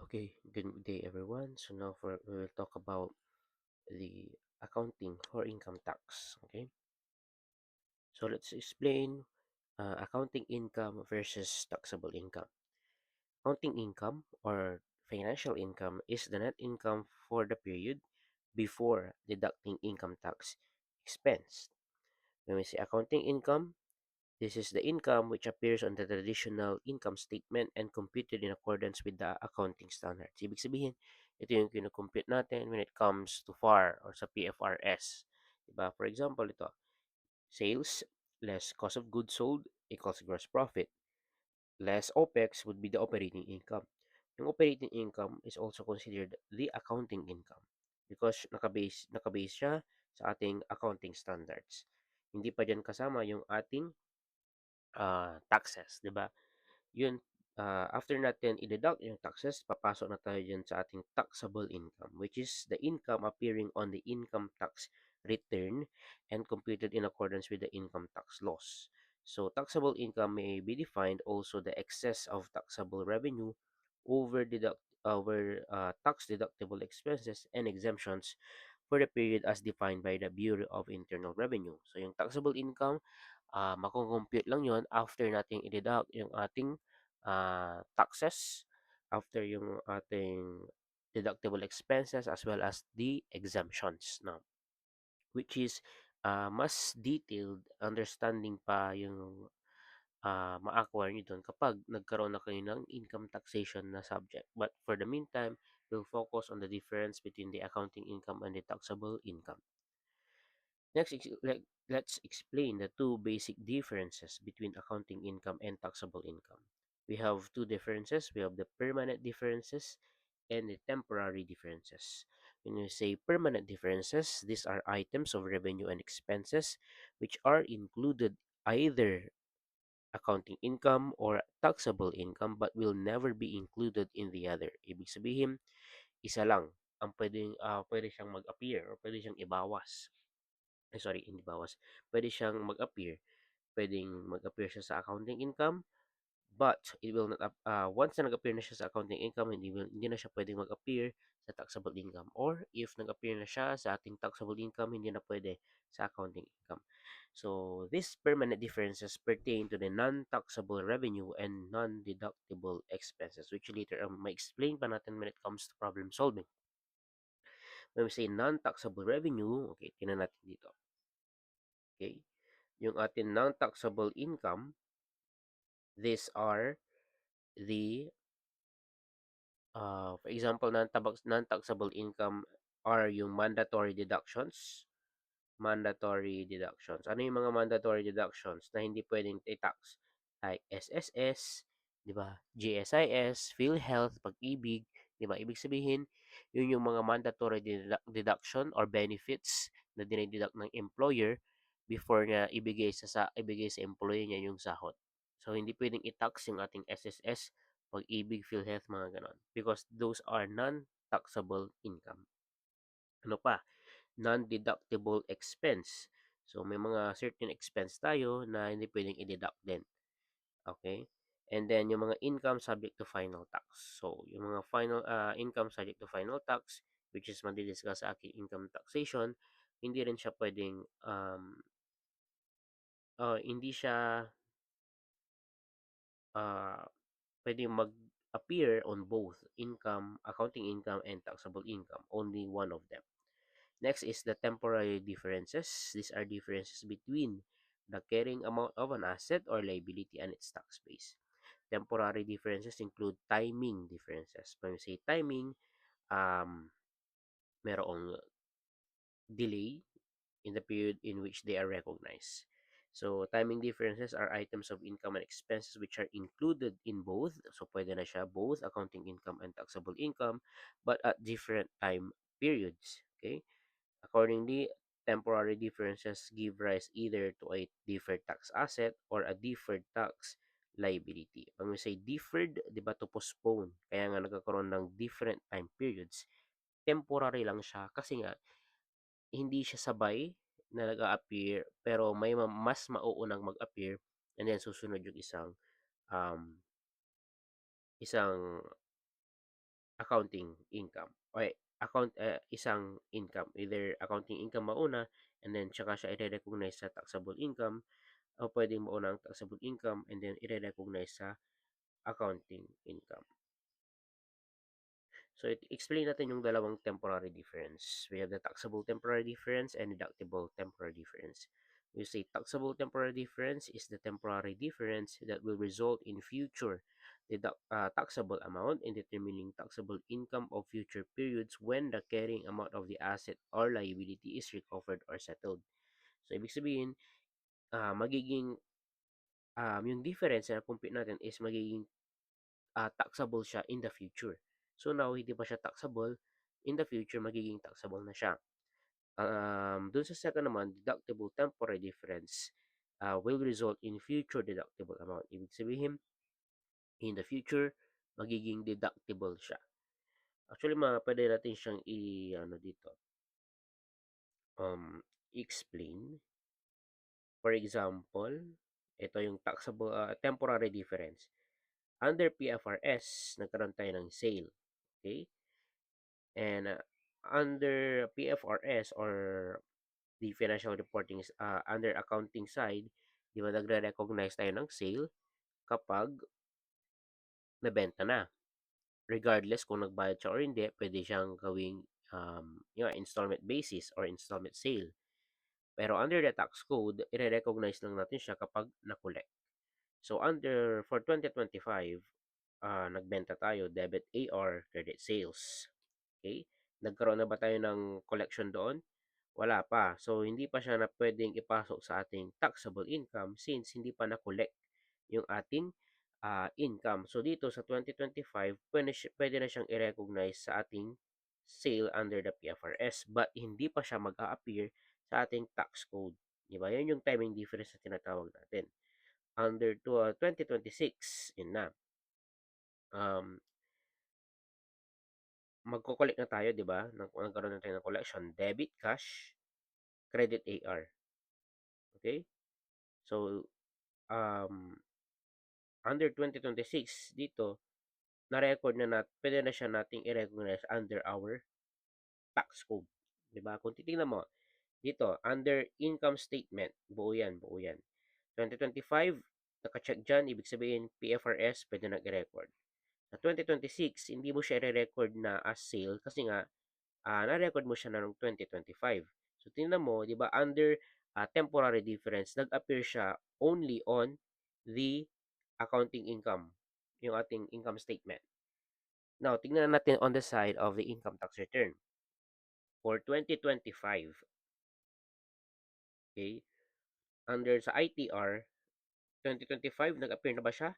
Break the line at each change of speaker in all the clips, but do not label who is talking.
Okay, good day everyone. So now we will talk about the accounting for income tax. Okay, so let's explain accounting income versus taxable income. Accounting income or financial income is the net income for the period before deducting income tax expense. When we say accounting income, this is the income which appears on the traditional income statement and computed in accordance with the accounting standards. Ibig sabihin, ito yung kinocompute natin when it comes to FAR or sa PFRS. Diba? For example, ito, sales less cost of goods sold equals gross profit. Less OPEX would be the operating income. Yung operating income is also considered the accounting income because nakabase siya sa ating accounting standards. Hindi pa dyan kasama yung ating taxes, 'di ba? Yun, after natin i-deduct yung taxes, papasok na tayo dyan sa ating taxable income, which is the income appearing on the income tax return and computed in accordance with the income tax laws. So, taxable income may be defined also the excess of taxable revenue over tax deductible expenses and exemptions for the period as defined by the Bureau of Internal Revenue. So, yung taxable income, mako-compute lang yon after nating i-deduct yung ating taxes, after yung ating deductible expenses as well as the exemptions, no? Which is mas detailed understanding pa yung ma-acquire nyo dun kapag nagkaroon na kayo ng income taxation na subject. But for the meantime, we'll focus on the difference between the accounting income and the taxable income. Next, let's explain the two basic differences between accounting income and taxable income. We have two differences. We have the permanent differences and the temporary differences. When we say permanent differences, these are items of revenue and expenses which are included either accounting income or taxable income but will never be included in the other. Ibig sabihin, isa lang ang pwede siyang mag-appear or pwede siyang ibawas. Sorry, hindi bawas. Pwede siyang mag-appear. Pwedeng mag-appear siya sa accounting income, but it will not once na nag-appear na siya sa accounting income, hindi na siya pwedeng mag-appear sa taxable income. Or if nag-appear na siya sa ating taxable income, hindi na pwede sa accounting income. So, these permanent differences pertain to the non-taxable revenue and non-deductible expenses, which later may explain pa natin when it comes to problem solving. When we say non-taxable revenue, okay, tingnan natin dito. Okay? Yung ating non-taxable income, these are the, for example, non-taxable income are yung mandatory deductions. Mandatory deductions. Ano yung mga mandatory deductions na hindi pwedeng i-tax? Like SSS, di ba? GSIS, PhilHealth, Pag-ibig, di ba? Ibig sabihin, yun yung mga mandatory deduction or benefits na dinideduct ng employer before niya ibigay sa employee niya yung sahod. So, hindi pwedeng i-tax yung ating SSS, Pag-ibig, PhilHealth, mga ganon. Because those are non-taxable income. Ano pa? Non-deductible expense. So, may mga certain expense tayo na hindi pwedeng i-deduct din. Okay? And then, yung mga income subject to final tax. So, yung mga income subject to final tax, which is madidiscuss sa aking income taxation, hindi rin siya pwedeng, hindi siya uh, pwedeng mag-appear on both income, accounting income, and taxable income. Only one of them. Next is the temporary differences. These are differences between the carrying amount of an asset or liability and its tax base. Temporary differences include timing differences. When we say timing, merong delay in the period in which they are recognized. So, timing differences are items of income and expenses which are included in both. So, pwede na siya both accounting income and taxable income, but at different time periods. Okay? Accordingly, temporary differences give rise either to a deferred tax asset or a deferred tax liability. When we say deferred, di ba to postpone? Kaya nga nagkakaroon ng different time periods. Temporary lang siya kasi nga hindi siya sabay na nag-a-appear pero may mas mauunang mag-appear and then susunod yung isang um, isang accounting income. Okay, isang income, either accounting income mauna and then tsaka siya i-recognize sa taxable income, o pwedeng mauna ang taxable income and then i-recognize sa accounting income. So, explain natin yung dalawang temporary difference. We have the taxable temporary difference and deductible temporary difference. We say taxable temporary difference is the temporary difference that will result in future taxable amount in determining taxable income of future periods when the carrying amount of the asset or liability is recovered or settled. So, ibig sabihin, magiging yung difference na compute natin is magiging taxable siya in the future. So now, hindi pa siya taxable. In the future, magiging taxable na siya. Dun sa second naman, deductible temporary difference will result in future deductible amount. Ibig sabihin, in the future, magiging deductible siya. Actually, pwede natin siyang ano dito, explain. For example, ito yung taxable temporary difference. Under PFRS, nagkaroon tayo ng sale. Okay? And under PFRS or the financial reporting under accounting side, di ba nagre-recognize tayo ng sale kapag nabenta na. Regardless kung nagbayad siya or hindi, pwede siyang gawing installment basis or installment sale. Pero under the tax code, i-recognize lang natin siya kapag na-collect. So for 2025, nagbenta tayo debit AR, credit sales. Okay? Nagkaroon na ba tayo ng collection doon? Wala pa. So, hindi pa siya na pwedeng ipasok sa ating taxable income since hindi pa na-collect yung ating income. So, dito sa 2025, pwede na siyang i-recognize sa ating sale under the PFRS but hindi pa siya mag-a-appear sa ating tax code. Diba? Yan yung timing difference na tinatawag natin. Under 2026, yun na. Magko-collect na tayo, di ba? Nagkaroon na tayo ng collection. Debit, cash, credit, AR. Okay? So, under 2026, dito, na-record na natin, pwede na siya nating i-recognize under our tax code. Diba? Kung titingnan mo, dito, under income statement, buo yan, buo yan. 2025, naka-check dyan, ibig sabihin, PFRS, pwede na i-record. Sa 2026, hindi mo siya i-record na as sale kasi nga, na-record mo siya na noong 2025. So, tingnan mo, di ba, under temporary difference, nag-appear siya only on the accounting income, yung ating income statement. Now, tingnan natin on the side of the income tax return. For 2025, okay, under sa ITR, 2025, nag-appear na ba siya?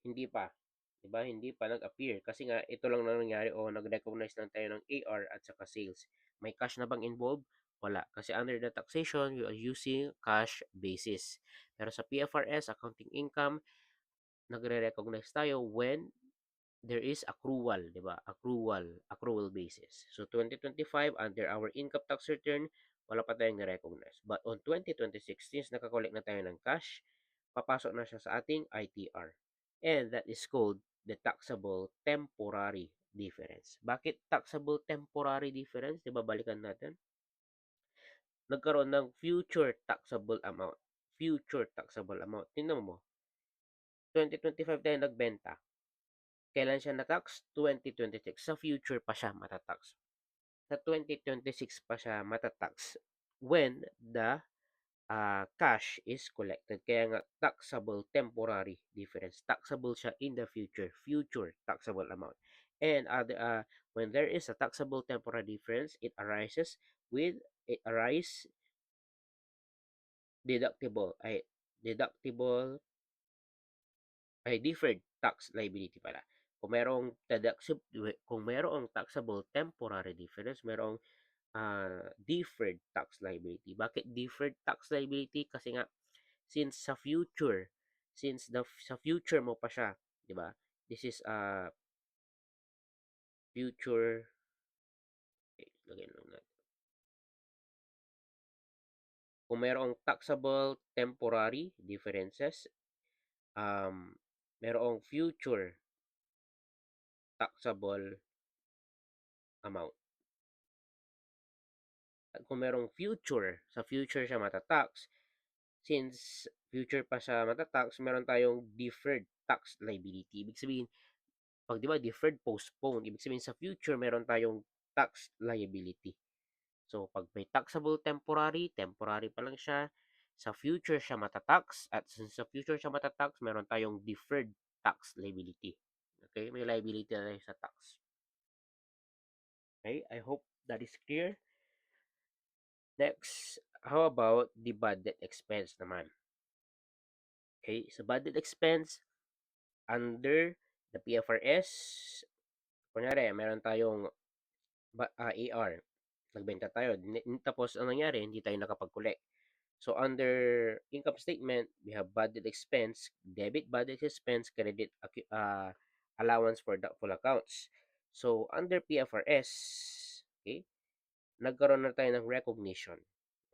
Hindi pa. Diba? Hindi pa nag-appear. Kasi nga, ito lang na nangyari o nag-recognize lang tayo ng AR at saka sales. May cash na bang involved? Wala. Kasi under the taxation, you are using cash basis. Pero sa PFRS, accounting income, nagre-recognize tayo when there is accrual, di ba? Accrual basis. So 2025 under our income tax return, wala pa tayong na-recognize. But on 2026, since nakakolect na tayo ng cash, papasok na siya sa ating ITR. And that is called the taxable temporary difference. Bakit taxable temporary difference? Di ba balikan natin? Nagkaroon ng future taxable amount. Future taxable amount. Tingnan mo. 2025 tayo nagbenta. Kailan siya na-tax? 2026. Sa future pa siya matatax. Sa 2026 pa siya matatax when the cash is collected. Kaya nga, taxable temporary difference. Taxable siya in the future. Future taxable amount. And when there is a taxable temporary difference, it arises deductible deferred tax liability pala. Kung merong taxable temporary difference, merong deferred tax liability. Bakit deferred tax liability? Kasi nga since sa future mo pa siya, 'di ba? This is a future, okay, lagyan lang natin. Kung merong taxable temporary differences, merong future taxable amount. At kung merong future, sa future siya matatax, since future pa siya matatax, meron tayong deferred tax liability. Ibig sabihin, pag di ba deferred, postpone, ibig sabihin sa future meron tayong tax liability. So, pag may taxable temporary, temporary pa lang siya. Sa future siya matatax. At sa future siya matatax, meron tayong deferred tax liability. Okay? May liability na tayo sa tax. Okay? I hope that is clear. Next, how about the budget expense naman? Okay? So, budget expense, under the PFRS, kunyari, meron tayong AR. Nagbenta tayo. Tapos, ang nangyari, hindi tayo nakapag-collect. So, under income statement, we have budget expense, debit budget expense, credit allowance for doubtful accounts. So, under PFRS, okay, nagkaroon na tayo ng recognition.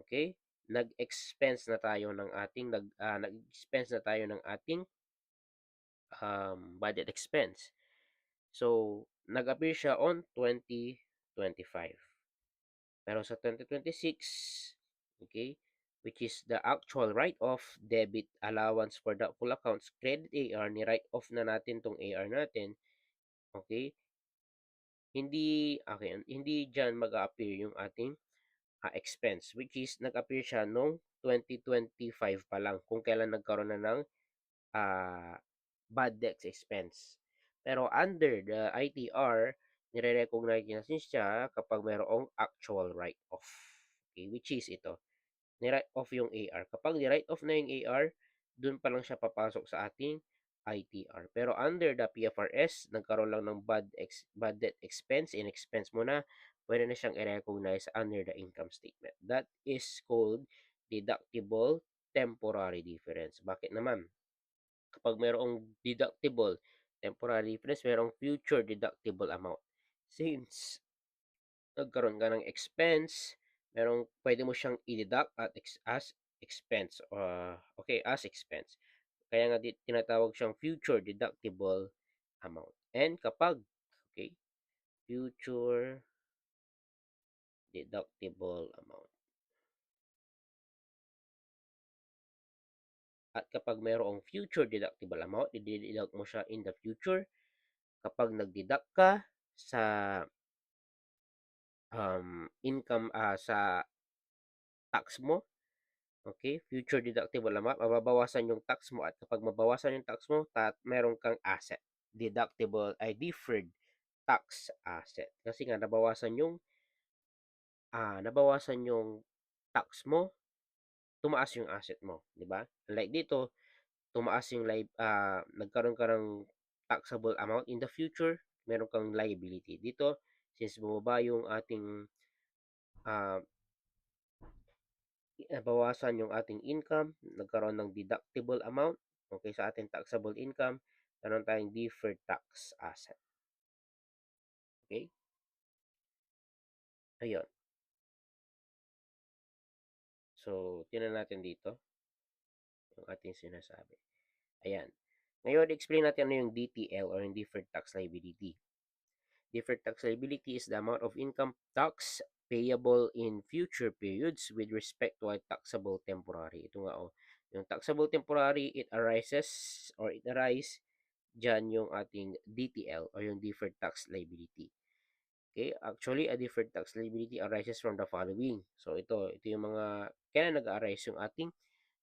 Okay? Nag-expense na tayo ng ating nag-expense na tayo ng ating budget expense. So, nag-appear siya on 2025. Pero sa 2026, okay, which is the actual write-off, debit allowance for doubtful accounts, credit AR, ni-write-off na natin tong AR natin, okay, hindi dyan mag-appear yung ating expense, which is nag-appear siya noong 2025 pa lang, kung kailan nagkaroon na ng uh, bad debts expense. Pero under the ITR, nire-recognize natin siya kapag mayroong actual write-off. Okay, which is ito. Ni-write off yung AR. Kapag ni-write off na yung AR, dun pa lang siya papasok sa ating ITR. Pero under the PFRS, nagkaroon lang ng bad debt expense, in-expense mo na, pwede na siyang i-recognize under the income statement. That is called deductible temporary difference. Bakit naman? Kapag mayroong deductible temporary difference, mayroong future deductible amount. Since nagkaroon ka ng expense, pwede mo siyang i-deduct as expense. Okay, as expense. Kaya nga tinatawag siyang future deductible amount. And kapag, okay, future deductible amount. At kapag mayroong future deductible amount, i-deduct mo siya in the future. Kapag nag-deduct ka sa income sa tax mo, okay, future deductible amount, mababawasan yung tax mo, at kapag mabawasan yung tax mo, meron kang asset, deductible ay deferred tax asset. Kasi nga nabawasan yung tax mo, tumaas yung asset mo, di ba? Like dito, tumaas yung nagkaroon ka ng taxable amount in the future, meron kang liability. Dito, since bumaba yung ating uh, nabawasan yung ating income, nagkaroon ng deductible amount, okay, sa ating taxable income, meron tayong deferred tax asset. Okay? Ayun. So, tingnan natin dito yung ating sinasabi. Ayan. Ngayon, explain natin ano yung DTL or yung deferred tax liability. Deferred tax liability is the amount of income tax payable in future periods with respect to a taxable temporary. Ito nga, yung taxable temporary, it arise dyan yung ating DTL or yung deferred tax liability. Okay, actually, a deferred tax liability arises from the following. So, ito yung mga, kailan nag-arise yung ating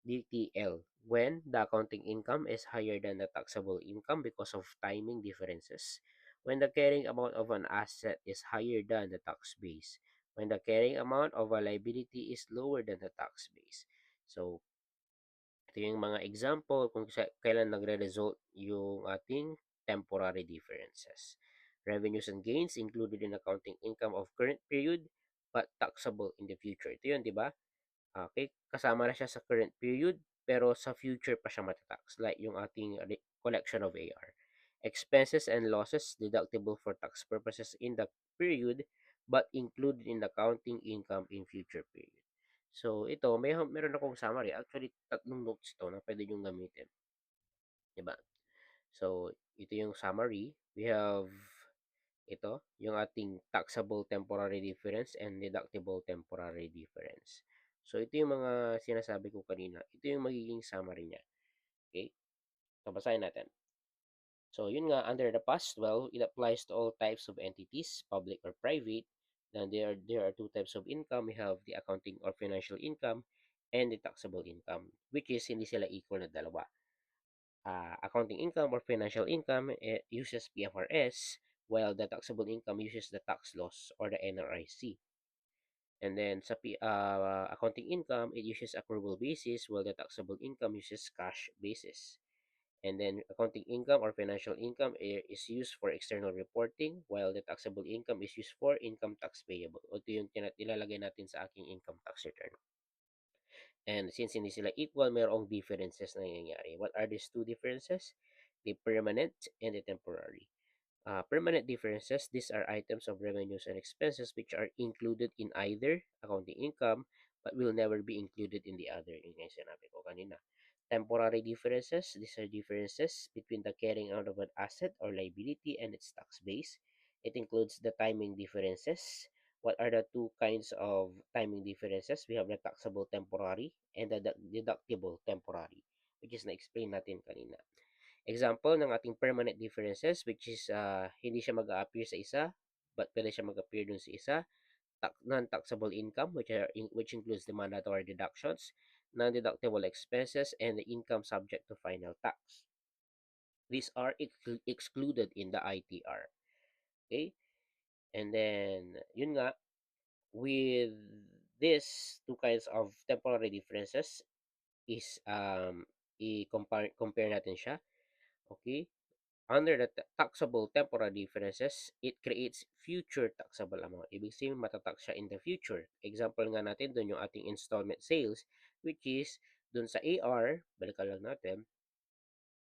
DTL? When the accounting income is higher than the taxable income because of timing differences. When the carrying amount of an asset is higher than the tax base. When the carrying amount of a liability is lower than the tax base. So, ito yung mga example kung kailan nagre-result yung ating temporary differences. Revenues and gains included in accounting income of current period but taxable in the future. Ito yun, di ba? Okay, kasama na siya sa current period pero sa future pa siya matatax, like yung ating collection of AR. Expenses and losses deductible for tax purposes in the period but included in the accounting income in future period. So, ito, meron akong summary. Actually, tatlong notes ito na pwede nyo gamitin. Diba? So, ito yung summary. We have ito, yung ating taxable temporary difference and deductible temporary difference. So, ito yung mga sinasabi ko kanina. Ito yung magiging summary niya. Okay? So, basahin natin. So, yun nga, under the past 12, it applies to all types of entities, public or private. Then there are two types of income. We have the accounting or financial income and the taxable income, which is hindi sila equal na dalawa. Accounting income or financial income uses PFRS, while the taxable income uses the tax laws or the NRIC. And then sa accounting income, it uses accrual basis, while the taxable income uses cash basis. And then accounting income or financial income is used for external reporting, while the taxable income is used for income tax payable. O ito yung ilalagay natin sa aking income tax return. And since hindi sila equal, mayroong differences na nangyayari. What are these two differences? The permanent and the temporary. Permanent differences, these are items of revenues and expenses which are included in either accounting income but will never be included in the other. Yung sinabi ko kanina. Temporary differences, these are differences between the carrying out of an asset or liability and its tax base. It includes the timing differences. What are the two kinds of timing differences? We have the taxable temporary and the deductible temporary, which is na-explain natin kanina. Example ng ating permanent differences, which is hindi siya mag-a-appear sa isa, but pwede siya mag-appear dun sa isa. Non-taxable income, which includes the mandatory deductions, non-deductible expenses, and the income subject to final tax. These are excluded in the ITR. Okay? And then, yun nga, with these two kinds of temporary differences is i-compare natin siya. Okay? Under the taxable temporary differences, it creates future taxable amount. Ibig sabihin, matatax siya in the future. Example nga natin doon yung ating installment sales, which is doon sa AR, balikan lang natin,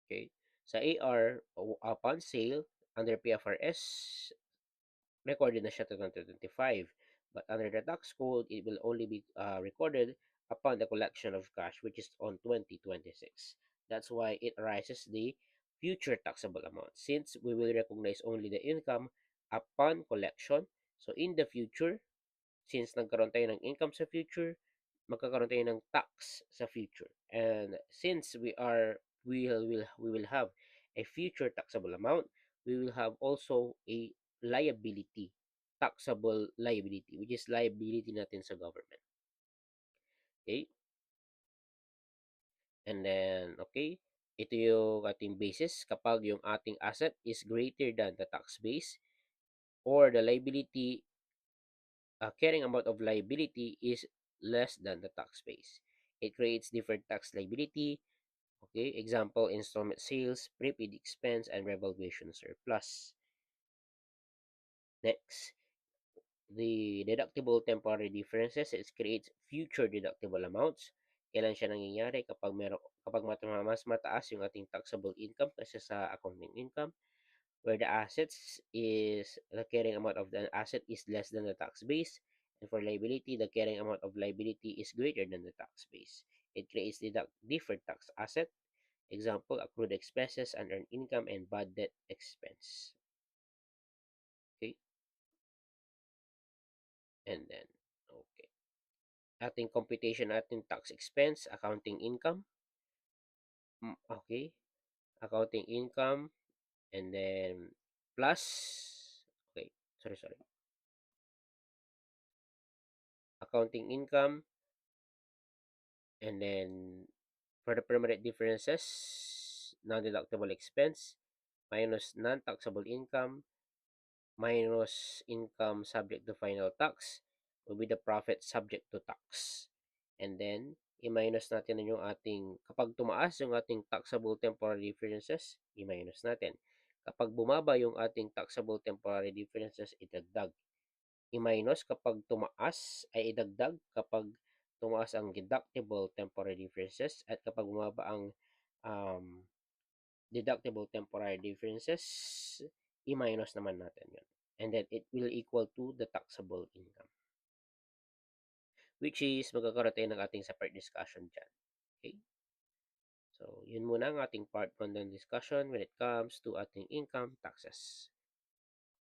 okay? Sa AR, upon sale, under PFRS, recorded na siya to 2025. But under the tax code, it will only be recorded upon the collection of cash, which is on 2026. That's why it arises the future taxable amount, since we will recognize only the income upon collection. So in the future, since nagkaroon tayo ng income sa future, magkakaroon tayo ng tax sa future. And since we will have a future taxable amount, we will have also a liability, taxable liability, which is liability natin sa government. Okay? And then, okay, ito yung ating basis kapag yung ating asset is greater than the tax base or the liability, carrying amount of liability is less than the tax base. It creates different tax liability. Okay, example, installment sales, prepaid expense, and revaluation surplus. Next, the deductible temporary differences, it creates future deductible amounts. Kailan siya nangyayari? Kapag mas mataas yung ating taxable income kaysa sa accounting income, where the carrying amount of the asset is less than the tax base, and for liability, the carrying amount of liability is greater than the tax base. It creates deferred tax asset. Example, accrued expenses, unearned income, and bad debt expense. Okay? And then, okay. Ating computation ating tax expense, accounting income. Okay? Accounting income, and then plus, okay, sorry. Accounting income, and then for the permanent differences, non-deductible expense, minus non-taxable income, minus income subject to final tax, will be the profit subject to tax. And then, i-minus natin yung ating, kapag tumaas yung ating taxable temporary differences, i-minus natin. Kapag bumaba yung ating taxable temporary differences, idagdag. I-minus kapag tumaas, ay idagdag kapag tumaas ang deductible temporary differences, at kapag bumaba ang deductible temporary differences, i-minus naman natin yun. And then, it will equal to the taxable income. Which is, magkakaroon tayo ng ating separate discussion dyan. Okay? So, yun muna ang ating part 1 ng discussion when it comes to ating income taxes.